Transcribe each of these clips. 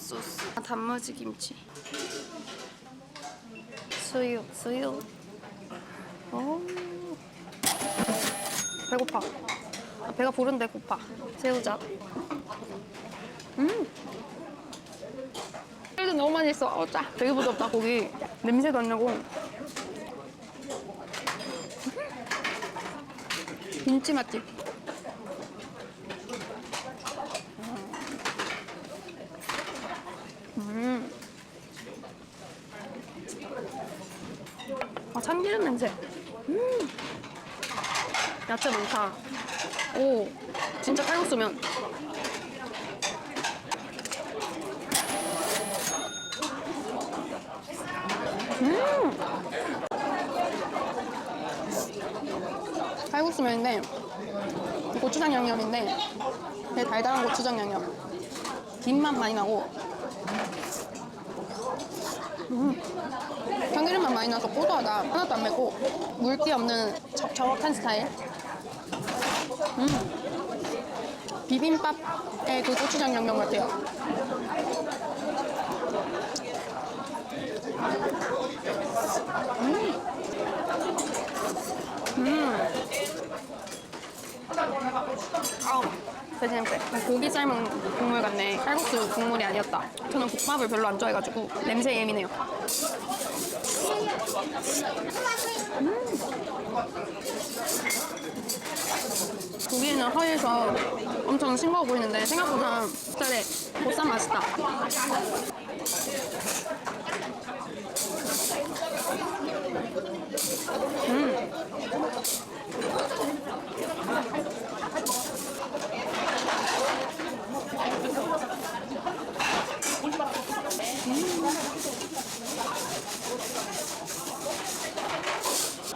소스. 단무지 김치. 수육, 수육. 오. 배고파. 배가 부른데 고파. 새우젓. 이거 너무 많이 있어. 짜. 되게 부드럽다, 고기. 냄새도 안 나고. 김치 맛집. 참기름 냄새. 야채 많다. 오, 진짜 칼국수면. 칼국수면인데 고추장 양념인데 되게 달달한 고추장 양념. 김맛 많이 나고 참기름만 많이 나서 고소하다. 하나도 안 맵고 물기 없는 적적한 스타일. 비빔밥의 그 고추장 양념 같아요. 아우, 돼지 냄새. 고기 삶은 국물 같네. 칼국수 국물이 아니었다. 저는 국밥을 별로 안 좋아해가지고 냄새에 예민해요. 고기는 허해서 엄청 싱거워 보이는데 생각보다 짭짤해. 보쌈 맛있다.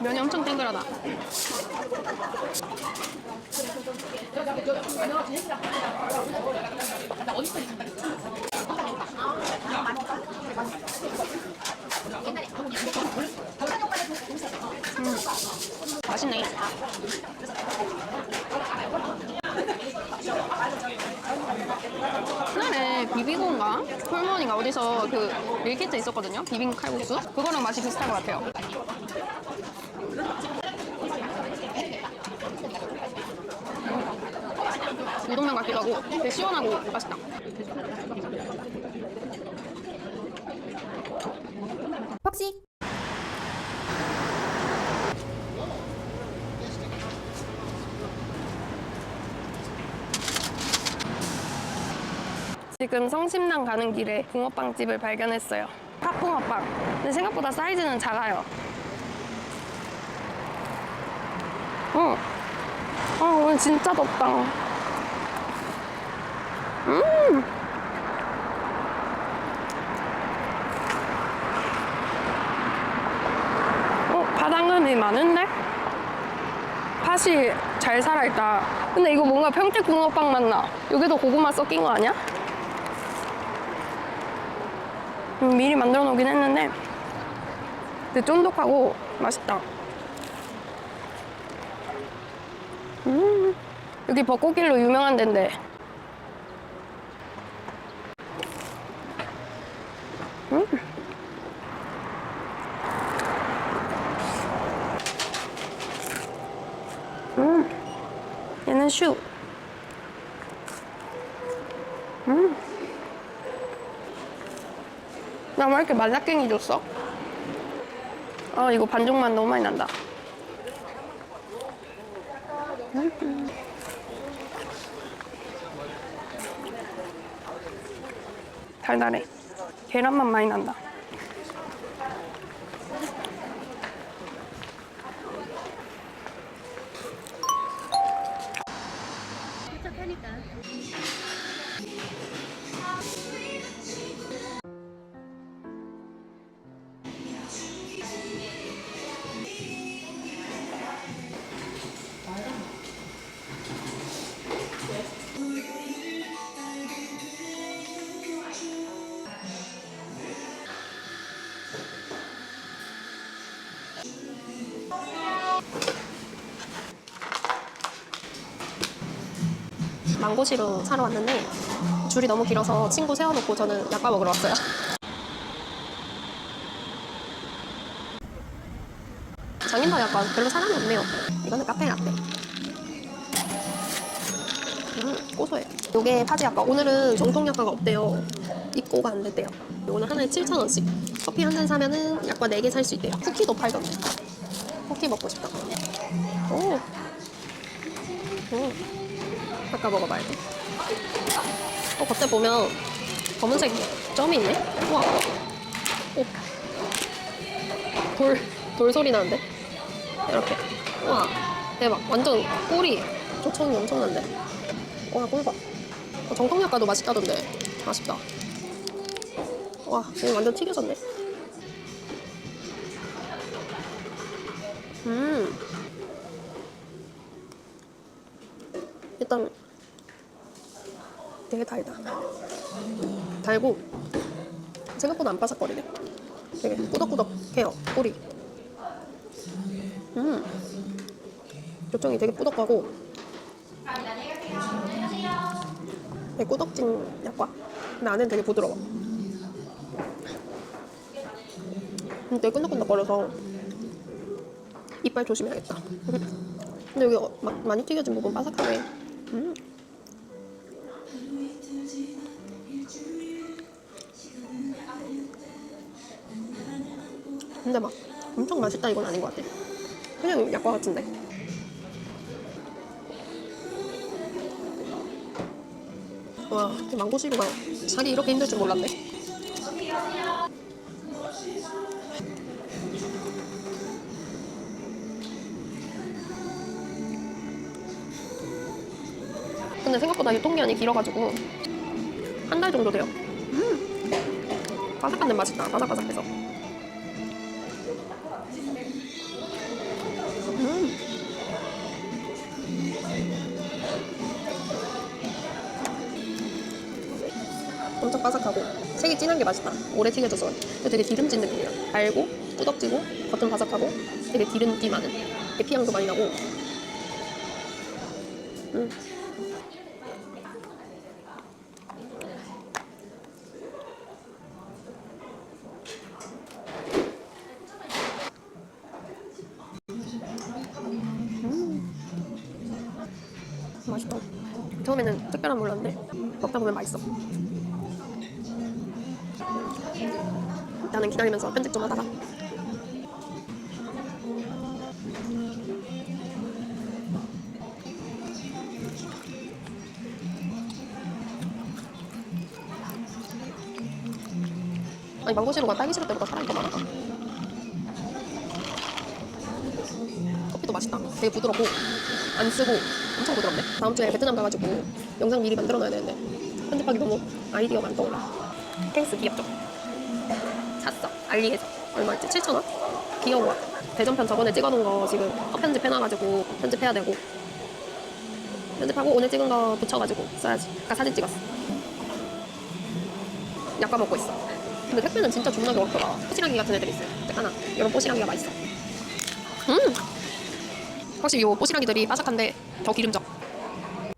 면이 엄청 땡그라다. 맛있네. 옛날에 비비고인가? 홀머니가 어디서 그 밀키트 있었거든요? 비빔 칼국수? 그거랑 맛이 비슷한 것 같아요. 우동면 같기도 하고 되게 시원하고 맛있다. 폭식. 지금 성심당 가는 길에 붕어빵집을 발견했어요. 팥붕어빵. 근데 생각보다 사이즈는 작아요. 오늘 진짜 덥다. 바당금이 많은데? 팥이 잘 살아있다. 근데 이거 뭔가 평택 붕어빵 맛나. 여기도 고구마 섞인 거 아니야? 미리 만들어 놓긴 했는데 되게 쫀득하고 맛있다. 여기 벚꽃길로 유명한 데인데. 얘는 슈. 나 왜 이렇게 말라깽이 줬어? 이거 반죽맛 너무 많이 난다. 달달해. 계란맛 많이 난다. 망고시루 사러 왔는데 줄이 너무 길어서 친구 세워놓고 저는 약과 먹으러 왔어요. 장인발 약과 별로 사람이 없네요. 이거는 카페 라떼. 고소해. 요게 파지 약과. 오늘은 정통 약과가 없대요. 입고가 안 됐대요. 요거는 하나에 7,000원씩. 커피 한 잔 사면은 약과 4개 살 수 있대요. 쿠키도 팔던데. 쿠키 먹고 싶다. 오. 아까 먹어봐야 돼. 겉에 보면 검은색 점이 있네? 우와. 오. 돌 소리 나는데? 이렇게. 우와. 대박. 완전 꿀이. 초청이 엄청난데? 와, 꿀밥. 정통 약과도 맛있다던데. 맛있다. 와, 이거 완전 튀겨졌네. 일단 되게 달다. 달고 생각보다 안 바삭거리네. 되게 꾸덕꾸덕해요, 꿀이. 요청이 되게 꾸덕하고 되게 꾸덕진 약과. 근데 안에는 되게 부드러워. 되게 끈적끈적거려서 이빨 조심해야겠다. 근데 여기 많이 튀겨진 부분 바삭하네. 근데 막 엄청 맛있다 이건 아닌 것 같아. 그냥 약과 같은데. 와, 이 망고시루가 살이 이렇게 힘들 줄 몰랐네. 근데 생각보다 유통기한이 길어가지고 한 달 정도 돼요. 바삭한데 맛있다. 바삭바삭해서. 엄청 바삭하고 색이 진한 게 맛있다. 오래 튀겨져서. 되게 기름진 느낌이야. 달고 꾸덕지고 겉은 바삭하고 되게 기름기 많은. 계피향도 많이 나고. 맛있다. 처음에는 특별한 몰랐는데 먹다 보면 맛있어. 나는 기다리면서 편집 좀 하다가. 아니, 망고시루가 딸기 시럽 때보다 사람이 더 많아. 커피도 맛있다. 되게 부드럽고 안 쓰고 엄청 부드럽네. 다음 주에 베트남 가가지고 영상 미리 만들어놔야 되는데 편집하기 너무 아이디어가 안 떠올라. 케이스 귀엽죠? 샀어. 알리에서. 얼마였지? 7,000원? 귀여워. 대전편 저번에 찍어놓은 거 지금 편집해놔가지고 편집해야 되고 편집하고 오늘 찍은 거 붙여가지고 써야지. 아까 사진 찍었어. 약과 먹고 있어. 근데 택배는 진짜 존나게 어렵더라. 뽀시랑이 같은 애들이 있어요. 하나. 이런 뽀시랑이가 맛있어. 확실히 요 뽀시랑이들이 바삭한데 더 기름져.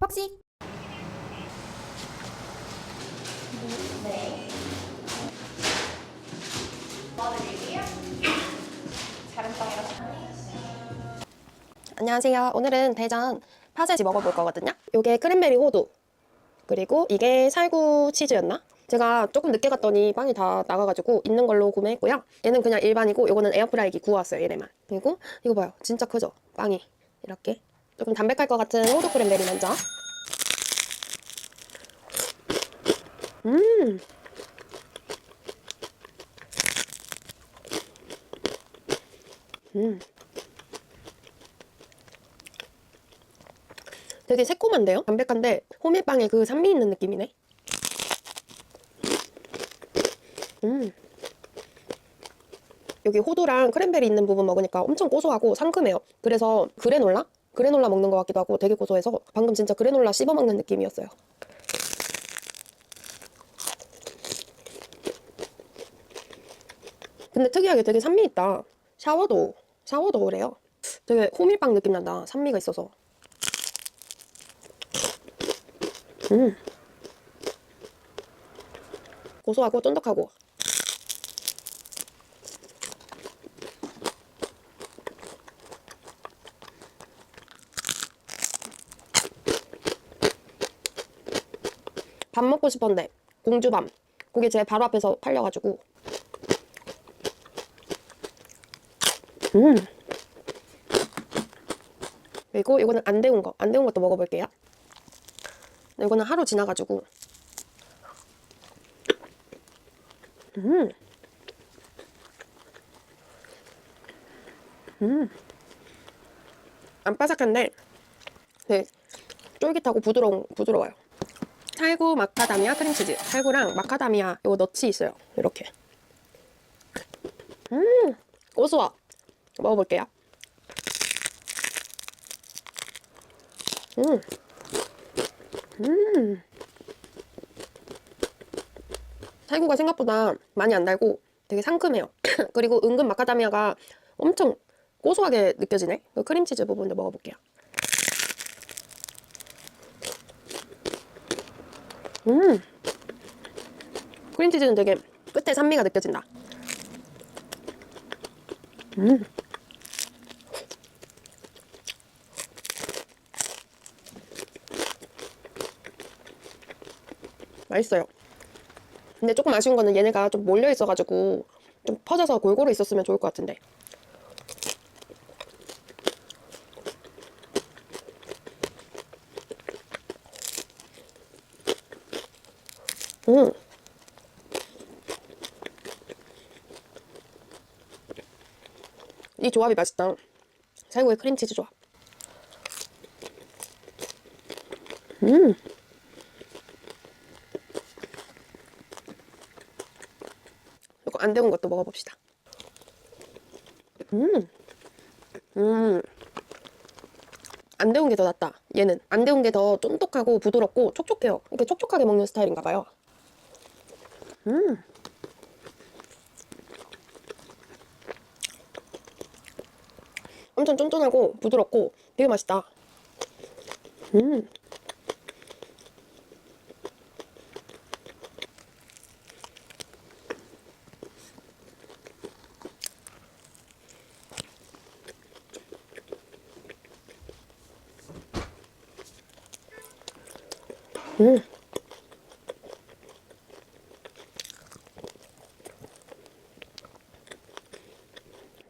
퍽시. 안녕하세요. 오늘은 대전 파제지 먹어볼 거거든요. 요게 크랜베리 호두, 그리고 이게 살구 치즈였나? 제가 조금 늦게 갔더니 빵이 다 나가가지고 있는 걸로 구매했고요. 얘는 그냥 일반이고 요거는 에어프라이기 구워왔어요. 얘네만. 그리고 이거 봐요. 진짜 크죠? 빵이 이렇게 조금 담백할 것 같은 호두 크랜베리 먼저. 되게 새콤한데요? 담백한데 호밀빵에 그 산미 있는 느낌이네. 여기 호두랑 크랜베리 있는 부분 먹으니까 엄청 고소하고 상큼해요. 그래서 그래놀라? 그래놀라 먹는 것 같기도 하고 되게 고소해서 방금 진짜 그래놀라 씹어 먹는 느낌이었어요. 근데 특이하게 되게 산미 있다. 샤워도 그래요. 되게 호밀빵 느낌 난다. 산미가 있어서. 고소하고 쫀득하고. 밥 먹고 싶었는데 공주밤 그게 제 바로 앞에서 팔려가지고. 그리고 이거는 안 데운 거, 안 데운 것도 먹어볼게요. 이거는 하루 지나가지고. 안 바삭한데 네, 쫄깃하고 부드러워요. 살구 마카다미아 크림치즈. 살구랑 마카다미아 요거 너치 있어요. 이렇게. 고소해. 먹어볼게요. 살구가 생각보다 많이 안 달고 되게 상큼해요. 그리고 은근 마카다미아가 엄청 고소하게 느껴지네. 그 크림치즈 부분도 먹어볼게요. 크림치즈는 되게 끝에 산미가 느껴진다. 맛있어요. 근데 조금 아쉬운 거는 얘네가 좀 몰려 있어가지고 좀 퍼져서 골고루 있었으면 좋을 것 같은데. 이 조합이 맛있다. 살구의 크림치즈 조합. 이거 안 데운 것도 먹어봅시다. 안 데운 게 더 낫다. 얘는 안 데운 게 더 쫀득하고 부드럽고 촉촉해요. 이렇게 촉촉하게 먹는 스타일인가 봐요. 엄청 쫀쫀하고 부드럽고 되게 맛있다.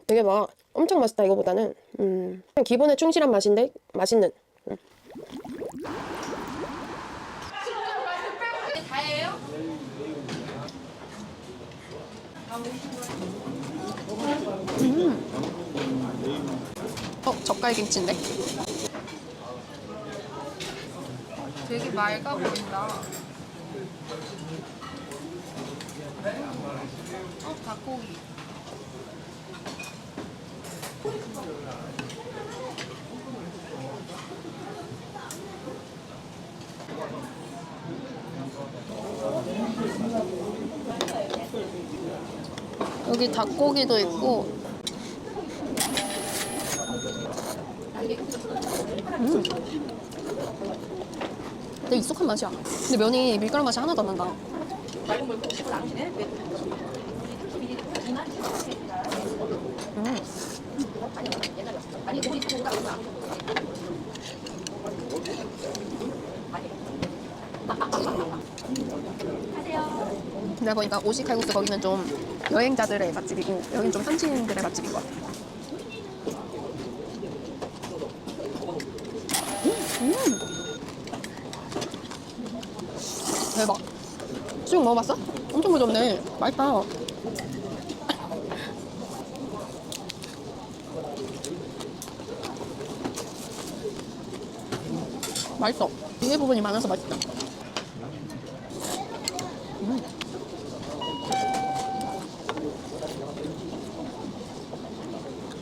되게 막 엄청 맛있다 이거보다는 그냥 기본에 충실한 맛인데 맛있는. 젓갈김치인데? 되게 맑아 보인다. 닭고기. 여기 닭고기도 있고. 되게 익숙한 맛이야. 근데 면이 밀가루 맛이 하나도 안 난다. 내가 보니까 오시 칼국수 거기는 좀 여행자들의 맛집이고 여긴 좀 현지인들의 맛집인 것 같아. 대박. 수육 먹어봤어? 엄청 부드럽네. 맛있다. 맛있어. 위에 부분이 많아서 맛있다.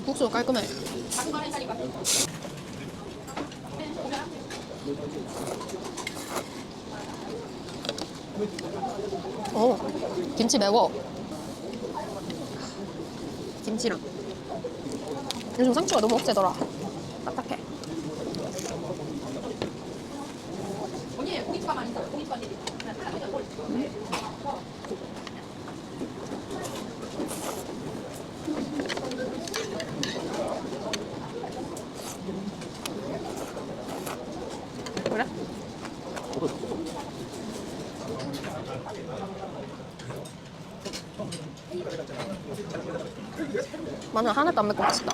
국수 깔끔해. 김치 매워. 김치랑. 요즘 상추가 너무 억세더라. 딱딱해. 그래? 마늘 하나도 안 맵고 맛있다.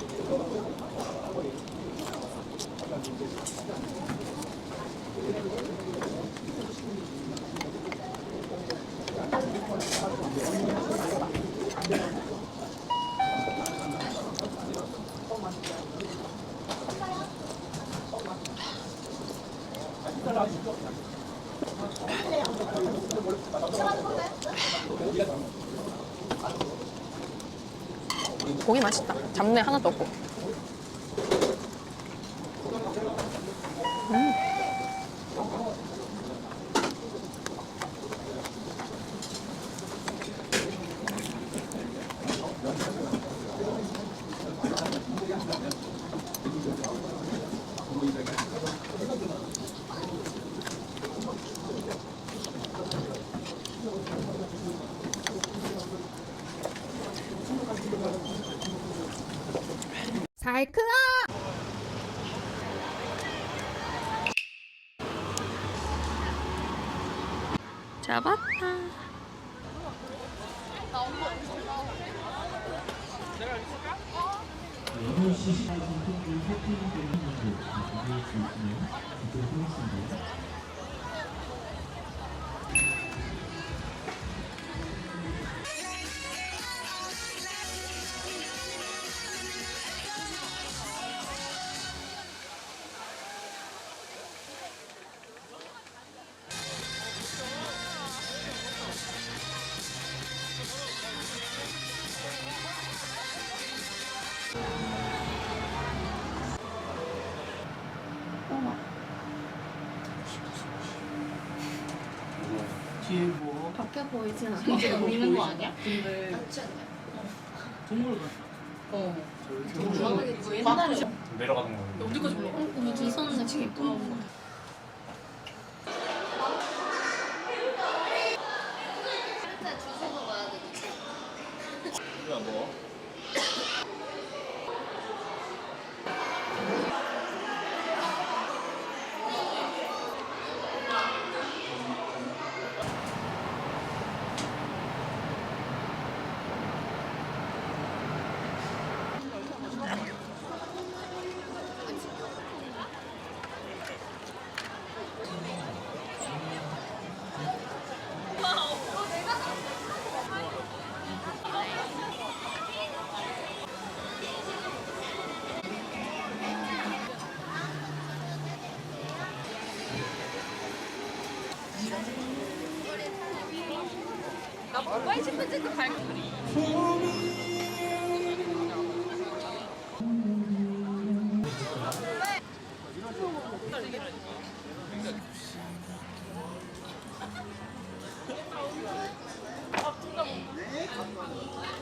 고기 맛있다. 잡내 하나도 없고. 살크아. 잡았다. 뒤에 뭐 밖에 보이진 않아. 이제 보이는 거 아니야? 동물 같아. 옛날에 내려가는 거. 어디까지 올라가? 우리 손은 지금 예쁜 거. 이거 안 먹어?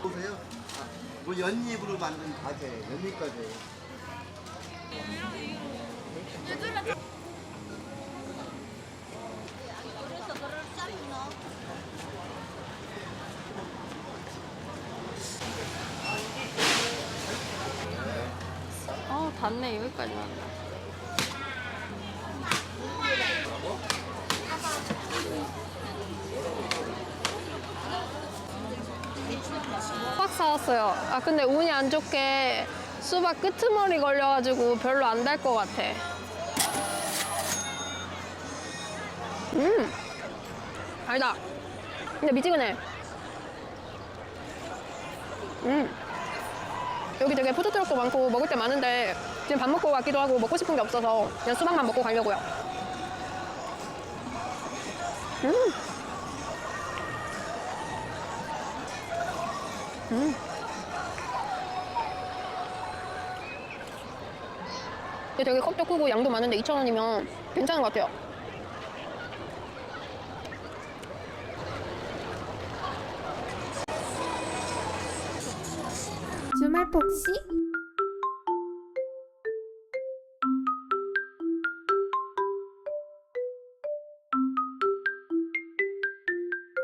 보세요. 뭐 연잎으로 만든 과제, 연잎 과제. 닿네. 여기까지 왔네. 수박 사왔어요. 아 근데 운이 안 좋게 수박 끄트머리 걸려가지고 별로 안 달 것 같아. 달다. 근데 미지근해. 여기 되게 푸드트럭도 많고 먹을 게 많은데 지금 밥 먹고 가기도 하고 먹고 싶은 게 없어서 그냥 수박만 먹고 가려고요. 근데 되게 컵도 크고 양도 많은데 2,000원이면 괜찮은 것 같아요. 주말 폭식